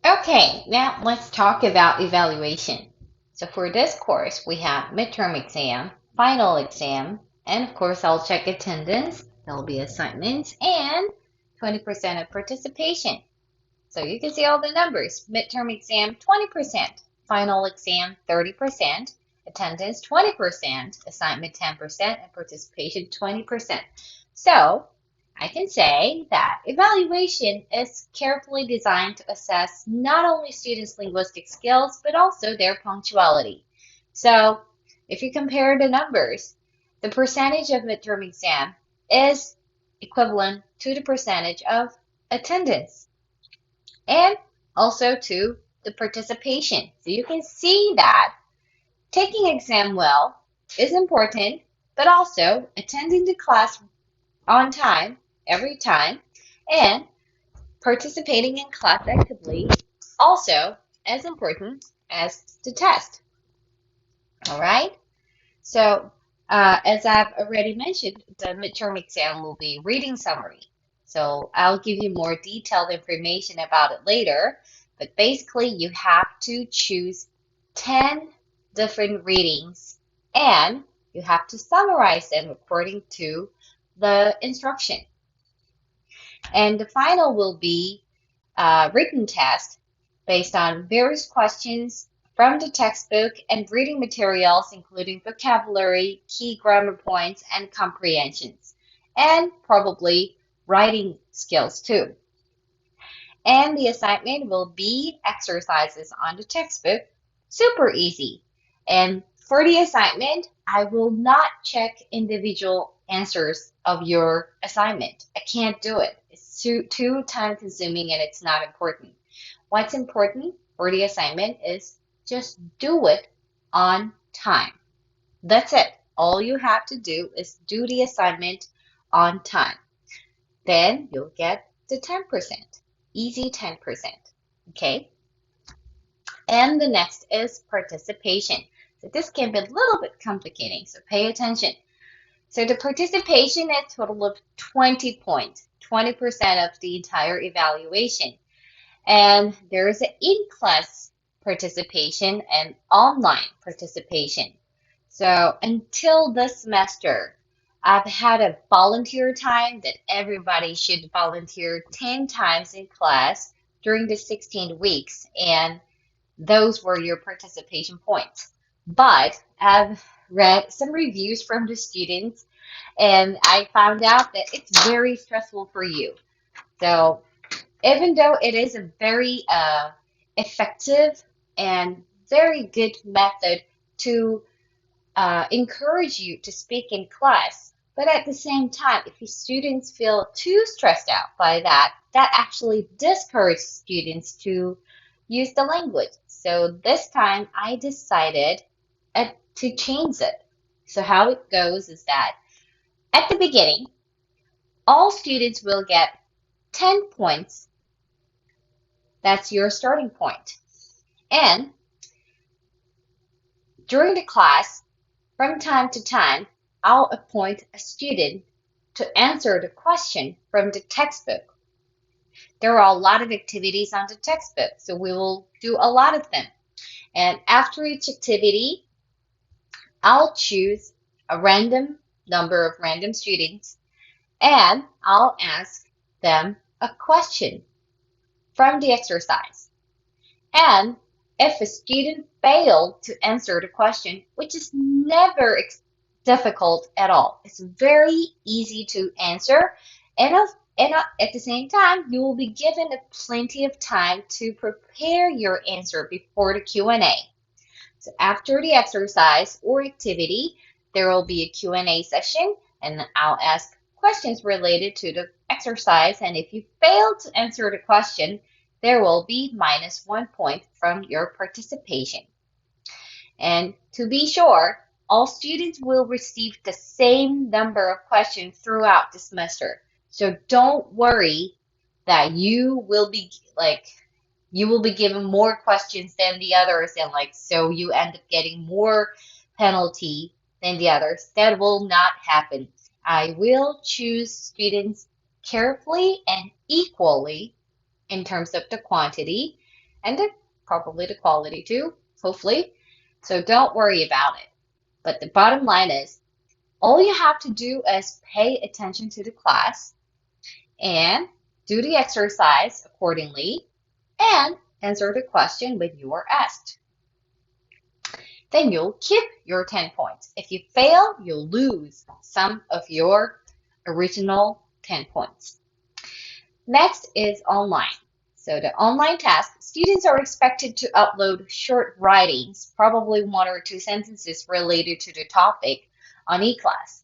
Okay, now let's talk about evaluation. So for this course, we have midterm exam, final exam, and of course I'll check attendance, there'll be assignments, and 20% of participation. So you can see all the numbers. Midterm exam, 20%. Final exam, 30%. Attendance, 20%. Assignment, 10%. And participation, 20%. So I can say that evaluation is carefully designed to assess not only students' linguistic skills, but also their punctuality. So if you compare the numbers, the percentage of midterm exam is equivalent to the percentage of attendance and also to the participation. So you can see that taking exam well is important, but also attending the class on time every time and participating in class actively also as important as the test. All right. So as I've already mentioned, the midterm exam will be reading summary. So I'll give you more detailed information about it later. But basically, you have to choose 10 different readings and you have to summarize them according to the instruction. And the final will be a written test based on various questions from the textbook and reading materials, including vocabulary, key grammar points, and comprehensions, and probably writing skills too. And the assignment will be exercises on the textbook, super easy. And for the assignment, I will not check individual answers of your assignment. I can't do it. It's too time consuming and it's not important. What's important for the assignment is just do it on time. That's it. All you have to do is do the assignment on time. Then you'll get the 10%, easy 10%. Okay. And the next is participation. So this can be a little bit complicating, so pay attention. So the participation is a total of 20 points, 20% of the entire evaluation. And there is an in-class participation and online participation. So until this semester, I've had a volunteer time that everybody should volunteer 10 times in class during the 16 weeks, and those were your participation points. But I've read some reviews from the students, and I found out that it's very stressful for you. So even though it is a very effective and very good method to encourage you to speak in class. But at the same time, if your students feel too stressed out by that, that actually discourages students to use the language. So this time I decided to change it. So how it goes is that at the beginning, all students will get 10 points. That's your starting point. And during the class, from time to time, I'll appoint a student to answer the question from the textbook. There are a lot of activities on the textbook, so we will do a lot of them. And after each activity, I'll choose a random number of random students and I'll ask them a question from the exercise. And if a student failed to answer the question, which is never difficult at all, it's very easy to answer, and, at the same time, you will be given plenty of time to prepare your answer before the Q&A. So after the exercise or activity, there will be a Q&A session, and I'll ask questions related to the exercise, and if you fail to answer the question, there will be -1 point from your participation. And to be sure, all students will receive the same number of questions throughout the semester. So don't worry that you will be given more questions than the others and so you end up getting more penalty than the others. That will not happen. I will choose students carefully and equally in terms of the quantity, and probably the quality too, hopefully. So don't worry about it. But the bottom line is, all you have to do is pay attention to the class and do the exercise accordingly and answer the question when you are asked. Then you'll keep your 10 points. If you fail, you'll lose some of your original 10 points. Next is online. So the online test, students are expected to upload short writings, probably 1 or 2 sentences related to the topic on eClass.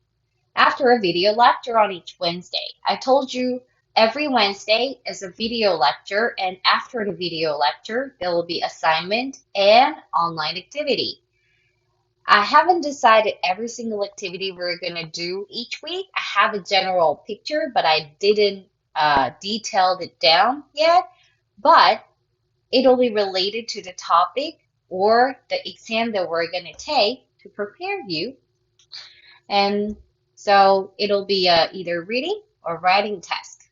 After a video lecture on each Wednesday. I told you every Wednesday is a video lecture, and after the video lecture, there will be assignment and online activity. I haven't decided every single activity we're going to do each week. I have a general picture, but I didn't detail it down yet. But it'll be related to the topic or the exam that we're going to take to prepare you. And so it'll be either reading or writing test.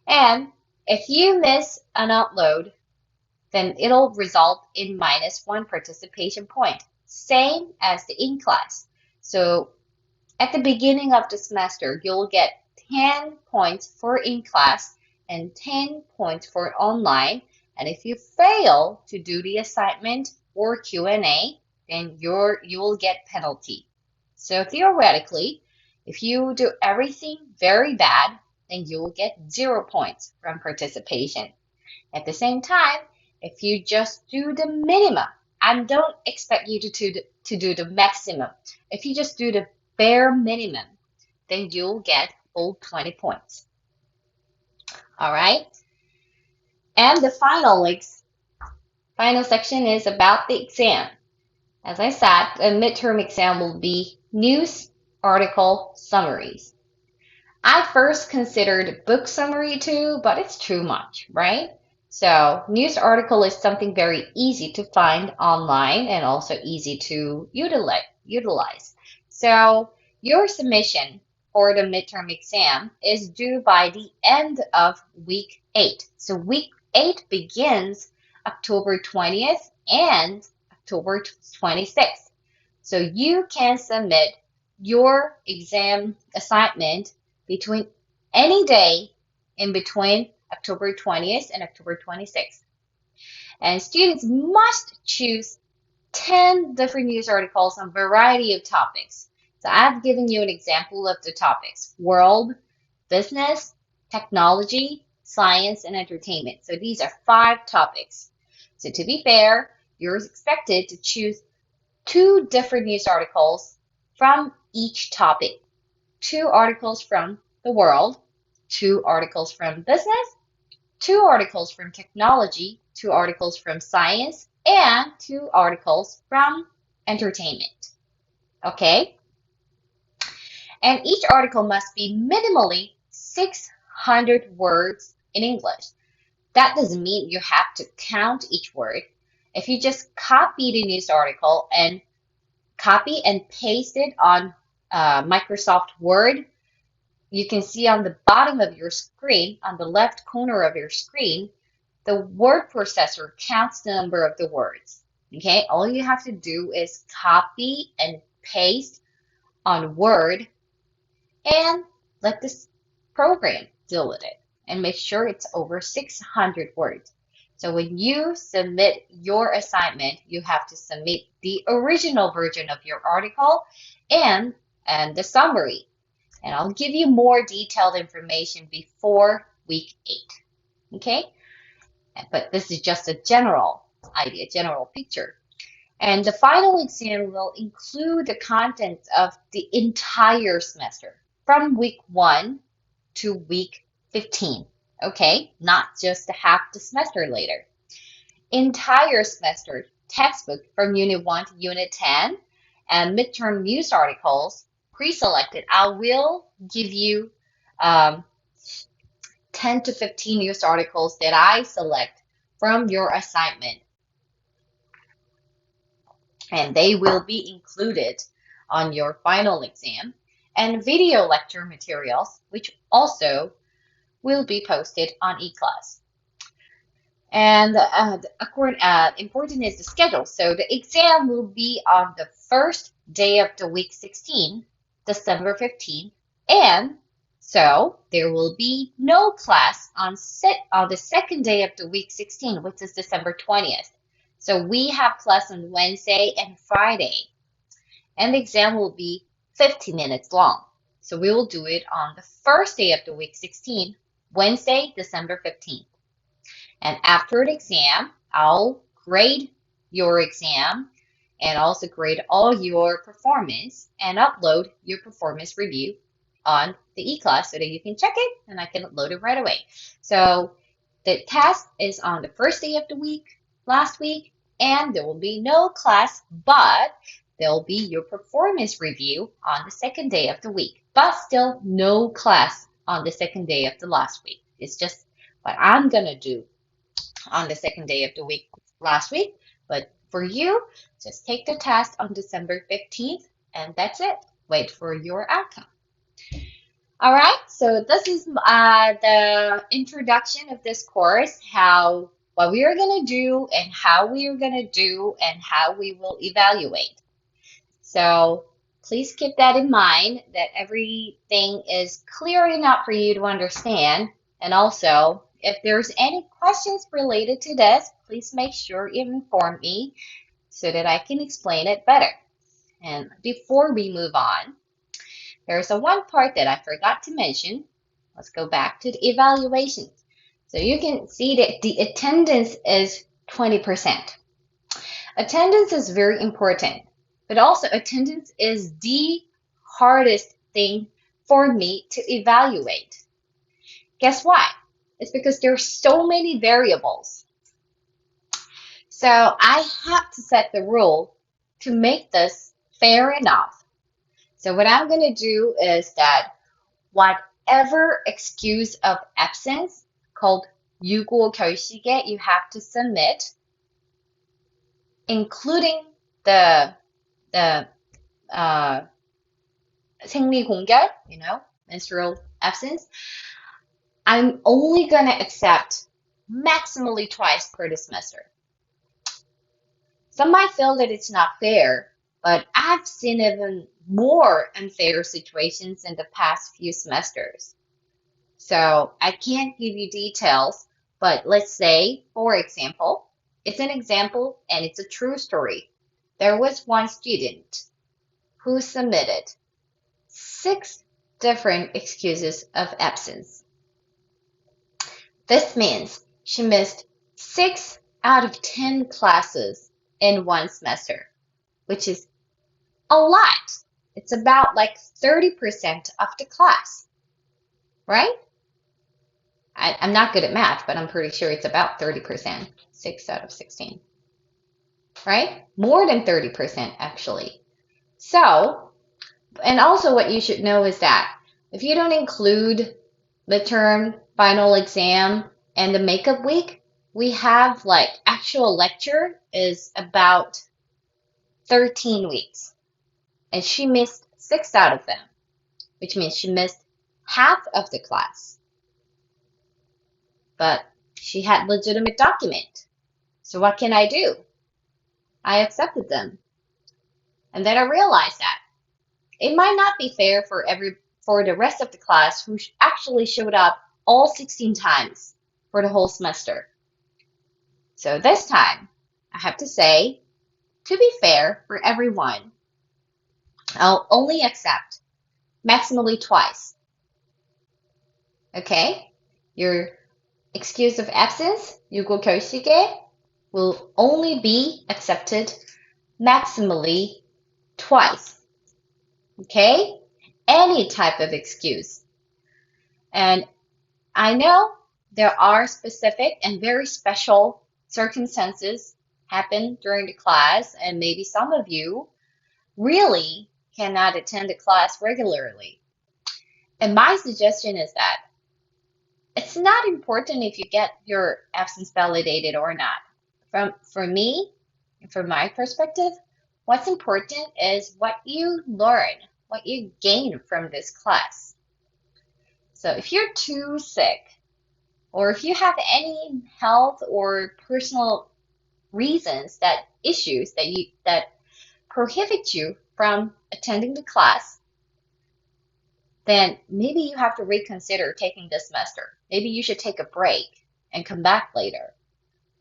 And if you miss an upload, then it'll result in -1 participation point, same as the in-class. So at the beginning of the semester, you'll get 10 points for in-class and 10 points for online. And if you fail to do the assignment or Q&A, then you will get penalty. So theoretically, if you do everything very bad, then you will get 0 points from participation. At the same time, if you just do the minimum, I don't expect you to do the maximum. If you just do the bare minimum, then you'll get full 20 points. All right? And the final section is about the exam. As I said, the midterm exam will be news article summaries. I first considered book summary too, but it's too much, right? So news article is something very easy to find online and also easy to utilize. So your submission for the midterm exam is due by the end of week 8. So week 8 begins October 20th and October 26th. So you can submit your exam assignment between any day in between October 20th and October 26th. And students must choose 10 different news articles on a variety of topics. So I've given you an example of the topics: world, business, technology, science, and entertainment. So these are 5 topics. So to be fair, you're expected to choose 2 different news articles from each topic. 2 articles from the world, 2 articles from business, 2 articles from technology, 2 articles from science, and 2 articles from entertainment. Okay? And each article must be minimally 600 words in English. That doesn't mean you have to count each word. If you just copy the news article and copy and paste it on Microsoft Word, you can see on the bottom of your screen, on the left corner of your screen, the word processor counts the number of the words. Okay, all you have to do is copy and paste on Word and let this program deal with it and make sure it's over 600 words. So when you submit your assignment, you have to submit the original version of your article and the summary. And I'll give you more detailed information before week 8. Okay? But this is just a general idea, general picture. And the final exam will include the contents of the entire semester from week 1 to week 15. Okay? Not just half the semester later. Entire semester textbook from Unit 1 to Unit 10 and midterm news articles pre-selected. I will give you 10 to 15 news articles that I select from your assignment. And they will be included on your final exam. And video lecture materials, which also will be posted on eClass. And important is the schedule. So the exam will be on the first day of the week 16, December 15th, and so there will be no class on the second day of the week 16, which is December 20th. So we have class on Wednesday and Friday, and the exam will be 50 minutes long. So we will do it on the first day of the week 16, Wednesday, December 15th. And after the exam, I'll grade your exam and also grade all your performance and upload your performance review on the e-class so that you can check it and I can upload it right away. So the test is on the first day of the week, last week, and there will be no class, but there'll be your performance review on the second day of the week, but still no class on the second day of the last week. It's just what I'm gonna do on the second day of the week last week. But for you, just take the test on December 15th, and that's it. Wait for your outcome. All right, so this is the introduction of this course, what we are going to do and how we are going to do and how we will evaluate. So please keep that in mind that everything is clear enough for you to understand. And also, if there's any questions related to this, please make sure you inform me so that I can explain it better. And before we move on, there's one part that I forgot to mention. Let's go back to the evaluations. So you can see that the attendance is 20%. Attendance is very important, but also attendance is the hardest thing for me to evaluate. Guess why? It's because there are so many variables. So I have to set the rule to make this fair enough. So what I'm going to do is that whatever excuse of absence called 유고 결식에 you have to submit, including the 생리공결, menstrual absence, I'm only going to accept maximally twice per semester. Some might feel that it's not fair, but I've seen even more unfair situations in the past few semesters. So I can't give you details, but let's say, for example, it's an example and it's a true story. There was one student who submitted 6 different excuses of absence. This means she missed 6 out of 10 classes in one semester, which is a lot. It's about like 30% of the class, right? I'm not good at math, but I'm pretty sure it's about 30%, 6 out of 16, right? More than 30%, actually. So, and also what you should know is that if you don't include midterm, final exam, and the makeup week, we have like actual lecture is about 13 weeks. And she missed 6 out of them, which means she missed half of the class. But she had legitimate document. So what can I do? I accepted them. And then I realized that it might not be fair for the rest of the class who actually showed up all 16 times for the whole semester. So this time, I have to say, to be fair for everyone, I'll only accept maximally twice. Okay? Your excuse of absence, 유고 결식에, will only be accepted maximally twice. Okay? Any type of excuse. And I know there are specific and very special circumstances happen during the class, and maybe some of you really cannot attend the class regularly. And my suggestion is that it's not important if you get your absence validated or not. For me, from my perspective, what's important is what you learn, what you gain from this class. So if you're too sick or if you have any health or personal reasons that issues that prohibit you from attending the class, then maybe you have to reconsider taking this semester. Maybe you should take a break and come back later,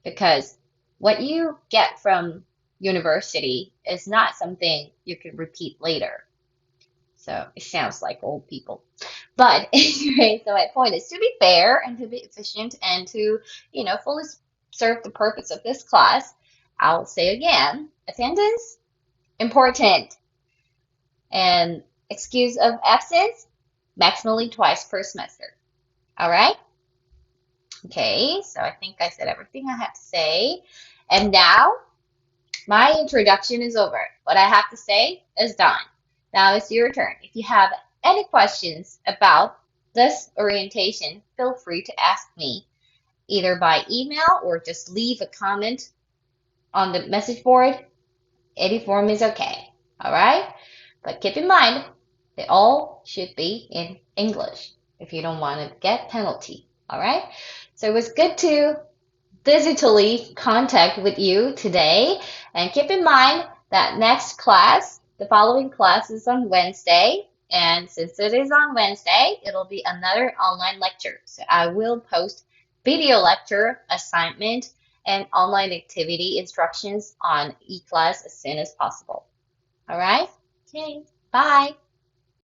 because what you get from university is not something you can repeat later. So it sounds like old people. But anyway, so my point is to be fair and to be efficient and to, fully serve the purpose of this class. I'll say again, attendance, important. And excuse of absence, maximally twice per semester. All right? Okay, so I think I said everything I had to say. And now my introduction is over. What I have to say is done. Now it's your turn. If you have any questions about this orientation, feel free to ask me either by email or just leave a comment on the message board. Any form is okay. All right? But keep in mind, they all should be in English if you don't want to get penalty. All right? So it was good to digitally contact with you today. And keep in mind that next class, the following class is on Wednesday. And since it is on Wednesday, it'll be another online lecture. So I will post video lecture, assignment, and online activity instructions on eClass as soon as possible. All right? Okay, bye.